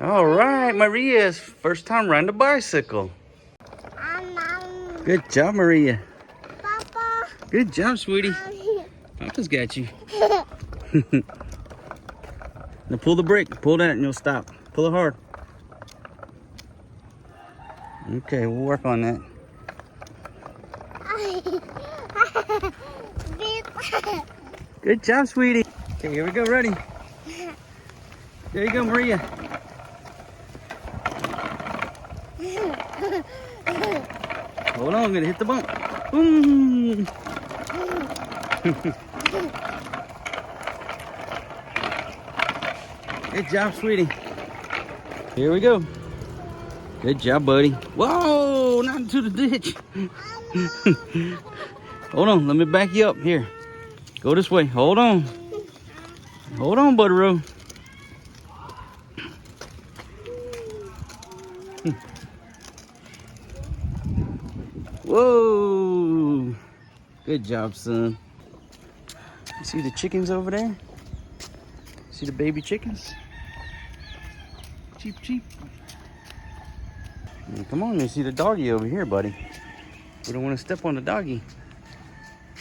All right, Maria's first time riding a bicycle. Good job, Maria. Papa. Good job, sweetie. Papa's got you. Now pull the brake. Pull that and you'll stop. Pull it hard. Okay, we'll work on that. Good job, sweetie. Okay, here we go. Ready? There you go, Maria. Hold on, I'm gonna hit the bump. Boom. Good job, sweetie. Here we go. Good job, buddy. Whoa, not into the ditch. Hold on, let me back you up. Here, go this way. Hold on. Hold on, Butteroo. Whoa. Good job, son. You see the chickens over there? See the baby chickens? Cheep, cheep. Come on, you see the doggy over here, buddy. We don't want to step on the doggy.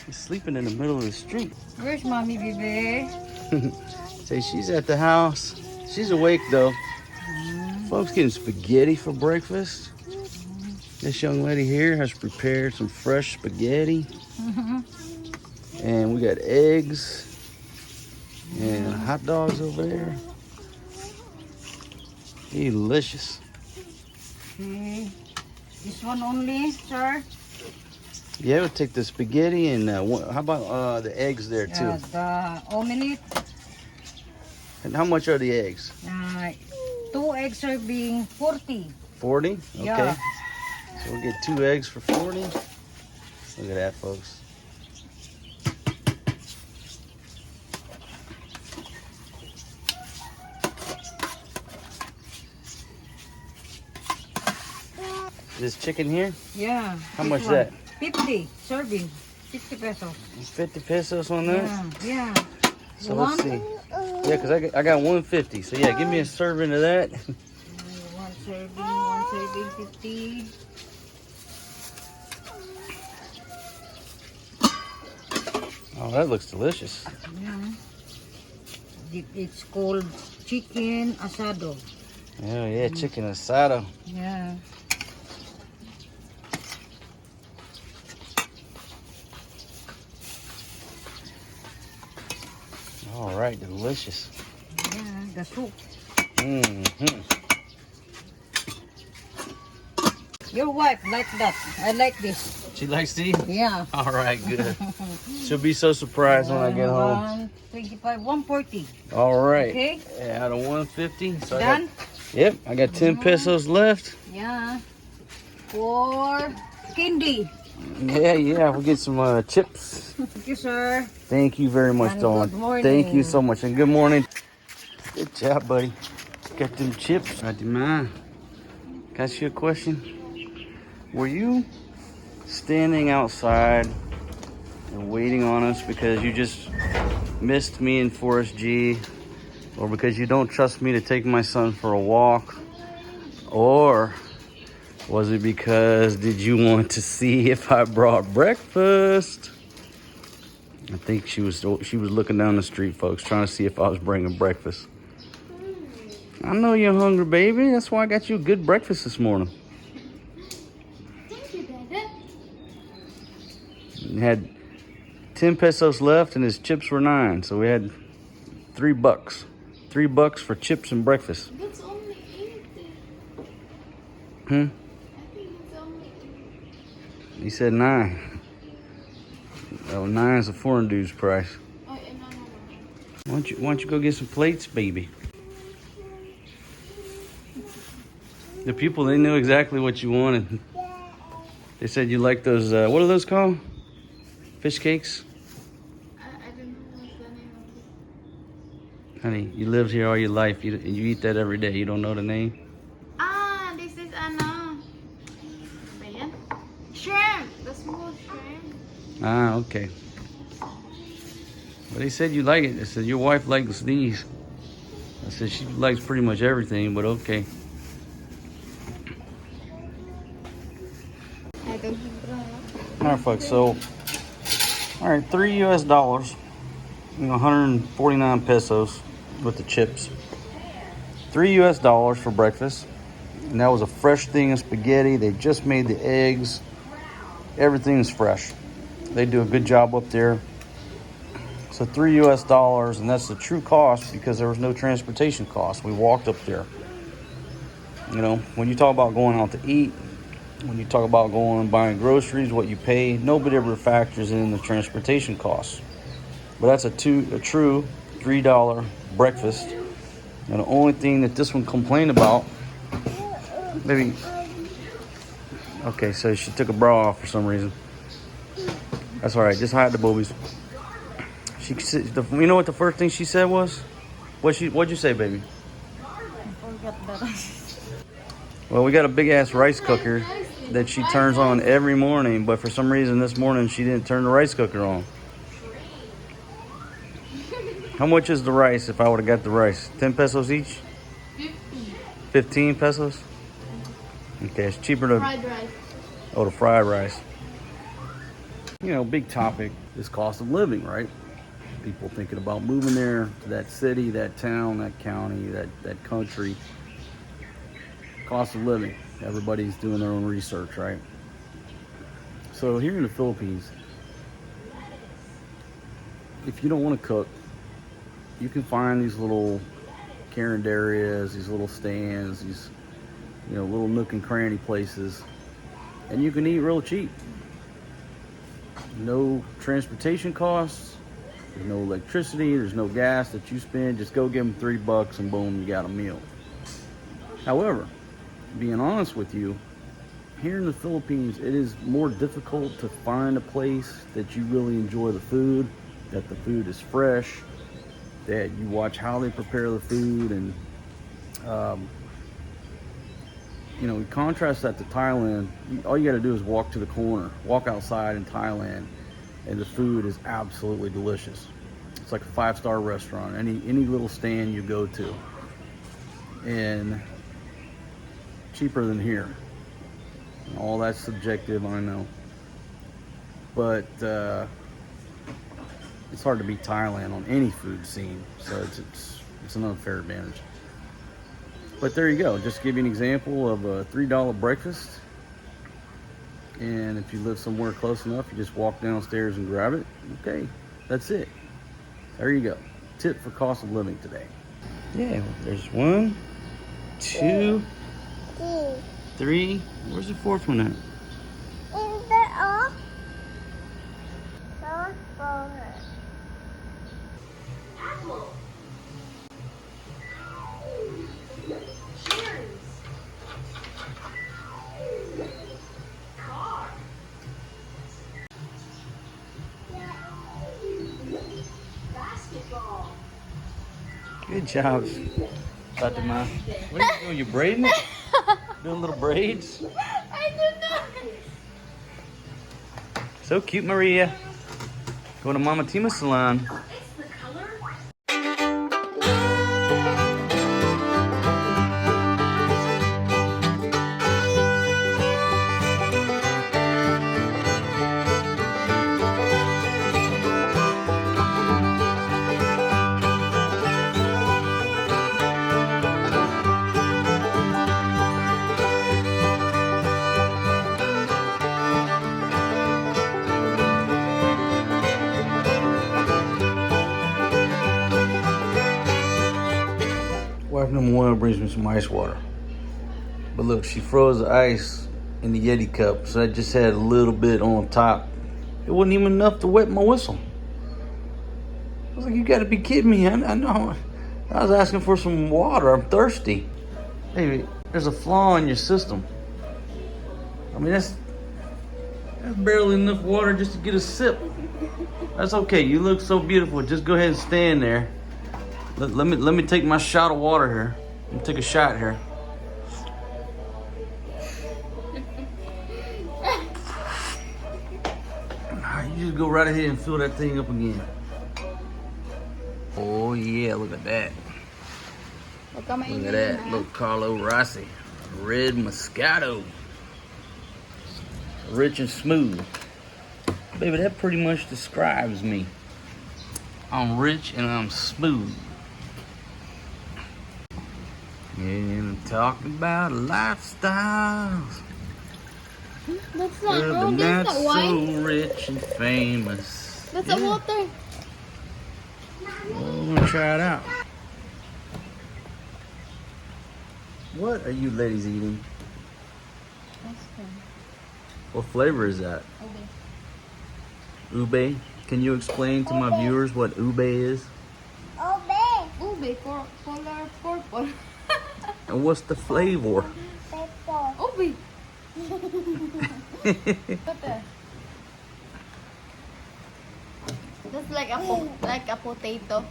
He's sleeping in the middle of the street. Where's mommy, baby? Say she's at the house. She's awake though. Folks getting spaghetti for breakfast. This young lady here has prepared some fresh spaghetti. And we got eggs and hot dogs over there. Delicious. Okay. This one only, sir? Yeah, we'll take the spaghetti and how about the eggs there too? Yeah, the omelette. And how much are the eggs? 2 eggs are being 40. 40? Okay. Yeah. So we'll get 2 eggs for 40. Look at that, folks. This chicken here? Yeah. How much is that? 50 serving. 50 pesos. 50 pesos on that? Yeah. So let's see. Yeah, because I got 150. So yeah, give me a serving of that. One serving, 50. Oh, that looks delicious. Yeah. It's called chicken asado. Oh yeah, chicken asado. Yeah. All right, delicious. Yeah, the soup. Mm-hmm. Your wife likes that. I like this. She likes these? Yeah. All right, good. She'll be so surprised when I get home. 125, 140. All right. Okay. Yeah, out of 150. So Done? Yep, I got 10 pesos left. Yeah. For candy. Yeah, we'll get some chips. Thank you, sir. Thank you very much, And Dawn. good morning. Thank you so much, and good morning. Good job, buddy. Got them chips. Fatima, can I ask you a question? Were you standing outside and waiting on us because you just missed me in Forest G, or because you don't trust me to take my son for a walk, or was it because did you want to see if I brought breakfast? I think she was looking down the street, folks, trying to see if I was bringing breakfast. I know you're hungry, baby. That's why I got you a good breakfast this morning. Thank you, Dada. He had 10 pesos left and his chips were 9, so we had $3. $3 for chips and breakfast. That's only 80. Hmm? I think it's only 80. He said 9. Oh, 9 is a foreign dude's price. Oh, yeah, no. Why don't you go get some plates, baby? The people, they knew exactly what you wanted. They said you like those, what are those called? Fish cakes? I don't know what's the name of it. Honey, you lived here all your life. You eat that every day. You don't know the name? Ah, this is ano. Ba yan? Shrimp. The small shrimp. Ah, okay. But they said you like it. They said your wife likes these. I said she likes pretty much everything, but okay. I don't have Alright folks, so alright, $3 US, 149 pesos with the chips. $3 US for breakfast. And that was a fresh thing of spaghetti. They just made the eggs. Everything's fresh. They do a good job up there. So $3 US, and that's the true cost because there was no transportation cost. We walked up there. You know, when you talk about going out to eat, when you talk about going and buying groceries, what you pay, nobody ever factors in the transportation costs. But that's a true $3 breakfast. And the only thing that this one complained about, maybe, okay, so she took a bra off for some reason. That's all right, just hide the boobies. She said, you know what the first thing she said was? What'd you say, baby? Forget the rice. Well, we got a big ass rice cooker that she turns on every morning, but for some reason this morning she didn't turn the rice cooker on. How much is the rice if I would have got the rice? 10 pesos each? 15 pesos? Okay, it's cheaper to... fried rice. Oh, the fried rice. You know, big topic is cost of living, right? People thinking about moving there, to that city, that town, that county, that country. Cost of living. Everybody's doing their own research, right? So here in the Philippines, if you don't want to cook, you can find these little carinderias, these little stands, these, you know, little nook and cranny places, and you can eat real cheap. No transportation costs, there's no electricity, there's no gas that you spend. Just go give them $3 and boom, you got a meal. However, being honest with you, here in the Philippines, it is more difficult to find a place that you really enjoy the food, that the food is fresh, that you watch how they prepare the food. And you know, we contrast that to Thailand. All you got to do is walk to the corner, walk outside in Thailand, and the food is absolutely delicious. It's like a 5-star restaurant, any little stand you go to, and cheaper than here. All that's subjective, I know, but it's hard to beat Thailand on any food scene, so it's an unfair advantage. But there you go, just to give you an example of a $3 breakfast. And if you live somewhere close enough, you just walk downstairs and grab it. Okay, that's it. There you go. Tip for cost of living today. Yeah, there's 1, 2, 3. Where's the fourth one at? Good job, Fatima. What are you doing? You braiding it? Doing little braids? I don't know. So cute, Maria. Going to Mama Tima's salon. Wife number one brings me some ice water. But look, she froze the ice in the Yeti cup, so I just had a little bit on top. It wasn't even enough to wet my whistle. I was like, you gotta be kidding me. I know. I was asking for some water. I'm thirsty. Hey, there's a flaw in your system. I mean, that's barely enough water just to get a sip. That's okay. You look so beautiful. Just go ahead and stand there. Let me take my shot of water here. Let me take a shot here. You just go right ahead and fill that thing up again. Oh yeah, look at that. Huwag ka Look maingay at that. ha. Look, Carlo Rossi. Red Moscato. Rich and smooth. Baby, that pretty much describes me. I'm rich and I'm smooth. And I'm talking about lifestyles. That's not, But no, not that's not wine. so rich and famous. That's Yeah. a water. Well, I'm gonna try it out. What are you ladies eating? That's fine. What flavor is that? Okay. Ube? Can you explain to my viewers what ube is? Ube, color purple. And what's the flavor? Ube. That's like a potato.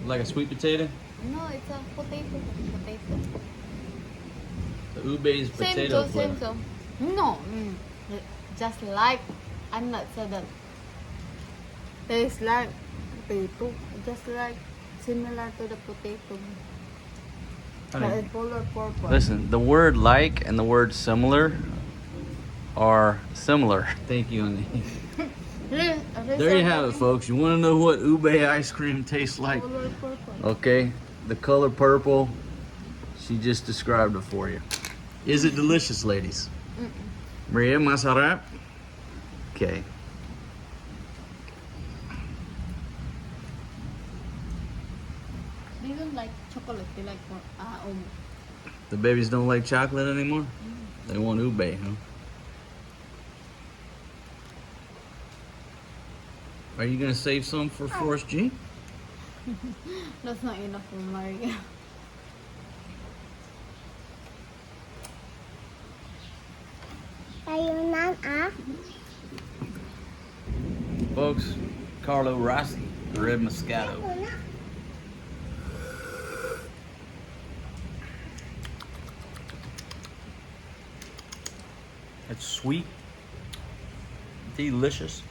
Like a sweet potato? No, it's a potato. Potato. The ube is potato Same flavor. too. No, just like I'm not saying that. Tastes like potato, just like similar to the potato. But Honey, it's color purple. listen, the word like and the word similar are similar. Thank you, honey. There you have it, folks. You want to know what ube ice cream tastes like? Color purple. Okay, the color purple, she just described it for you. Is it delicious, ladies? Maria, masarap? Okay. They don't like chocolate. They like The babies don't like chocolate anymore? They want ube, huh? Are you gonna save some for Forrest G? That's not enough for Maria. Folks, Carlo Rossi, Red Moscato. It's sweet, delicious.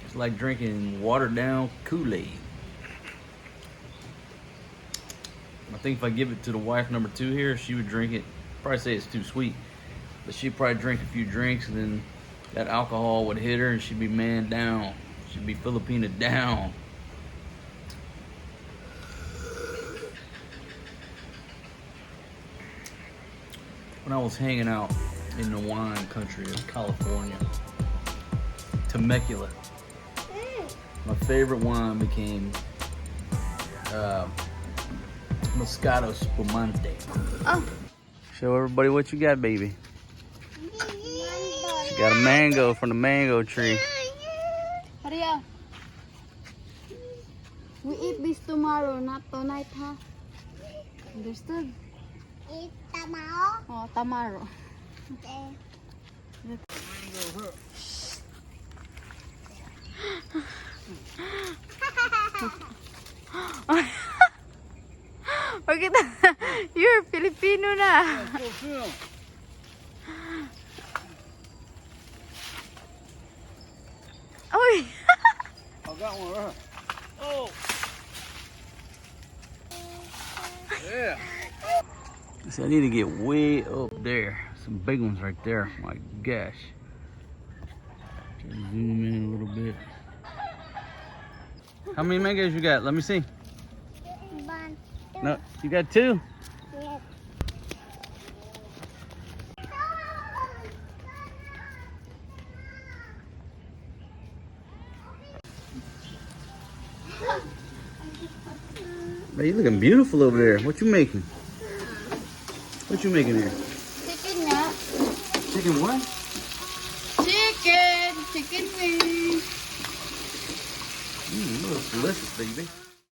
It's like drinking watered down Kool-Aid. I think if I give it to the wife number 2 here, she would drink it. Probably say it's too sweet, but she'd probably drink a few drinks and then that alcohol would hit her and she'd be man down. She'd be Filipina down. When I was hanging out in the wine country of California, Temecula, my favorite wine became Moscato Spumante. Oh. Show everybody what you got, baby. She got a mango from the mango tree. Maria, we eat this tomorrow, not tonight, huh? Understood? Eat tomorrow. Oh, tomorrow. Okay. Bakit? You're Filipino na. Uy! I got one right. Oh! Yeah! See, I need to get way up there. Some big ones right there. My gosh. Just zoom in a little bit. How many mangoes you got? Let me see. 1, 2, No, you got 2. yes. Man, you looking beautiful over there. What you making? What you making here? Chicken nga. Chicken what? Chicken! Chicken wings! Looks delicious, baby.